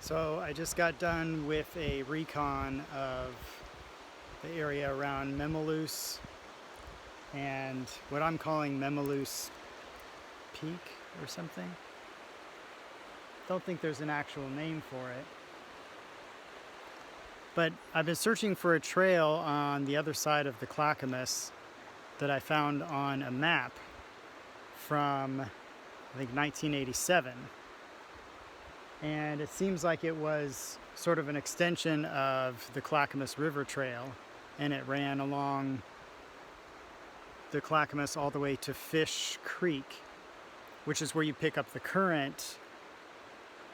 So I just got done with a recon of the area around Memaloose and what I'm calling Memaloose Peak or something. Don't think there's an actual name for it. But I've been searching for a trail on the other side of the Clackamas that I found on a map from, I think, 1987. And it seems like it was sort of an extension of the Clackamas River Trail, and it ran along the Clackamas all the way to Fish Creek, which is where you pick up the current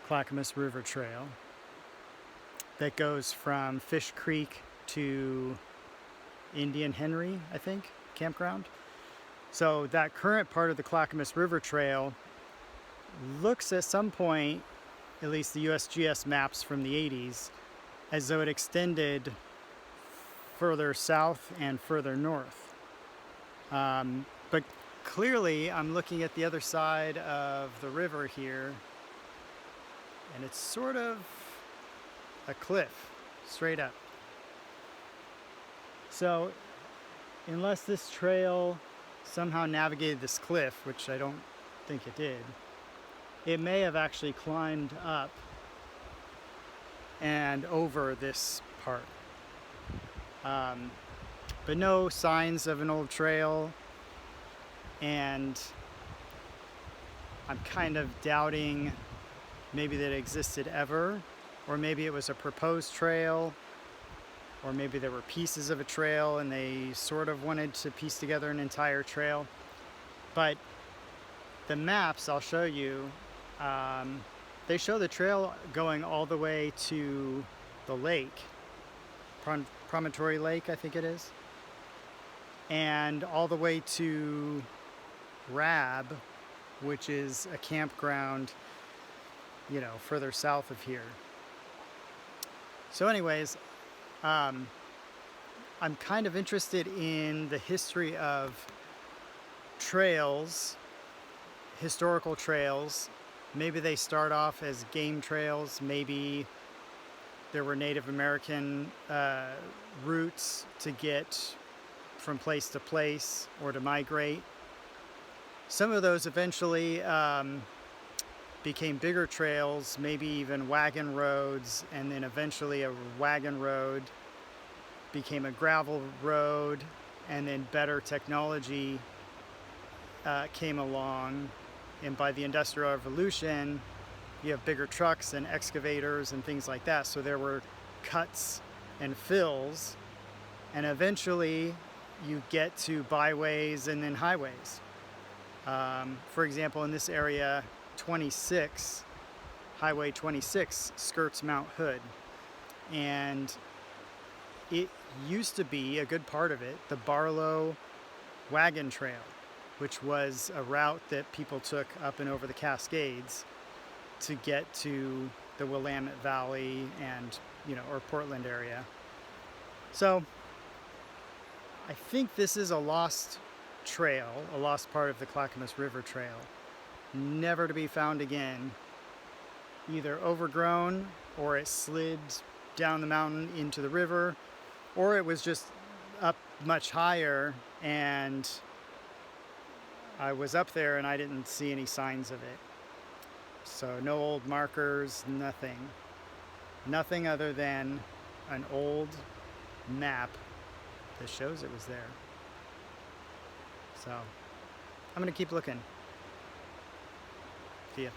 Clackamas River Trail that goes from Fish Creek to Indian Henry, I think, campground. So that current part of the Clackamas River Trail looks at some point, at least the USGS maps from the 80s, as though it extended further south and further north. But clearly I'm looking at the other side of the river here, and it's sort of a cliff straight up. So unless this trail somehow navigated this cliff, which I don't think it did, it may have actually climbed up and over this part. But no signs of an old trail, and I'm kind of doubting maybe that it existed ever, or maybe it was a proposed trail, or maybe there were pieces of a trail and they sort of wanted to piece together an entire trail. But the maps I'll show you, they show the trail going all the way to the lake, Promontory Lake, I think it is, and all the way to Rab, which is a campground, further south of here. So anyways, I'm kind of interested in the history of trails, historical trails. Maybe they start off as game trails. Maybe there were Native American routes to get from place to place or to migrate. Some of those eventually became bigger trails, maybe even wagon roads, and then eventually a wagon road became a gravel road, and then better technology came along, and by the Industrial Revolution you have bigger trucks and excavators and things like that, so there were cuts and fills, and eventually you get to byways and then highways. For example, in this area, Highway 26 skirts Mount Hood, and it used to be, a good part of it, the Barlow Wagon Trail, which was a route that people took up and over the Cascades to get to the Willamette Valley and, or Portland area. So I think this is a lost trail, a lost part of the Clackamas River Trail, never to be found again, either overgrown, or it slid down the mountain into the river, or it was just up much higher and I was up there and I didn't see any signs of it. So no old markers, nothing other than an old map that shows it was there. So I'm gonna keep looking. See ya.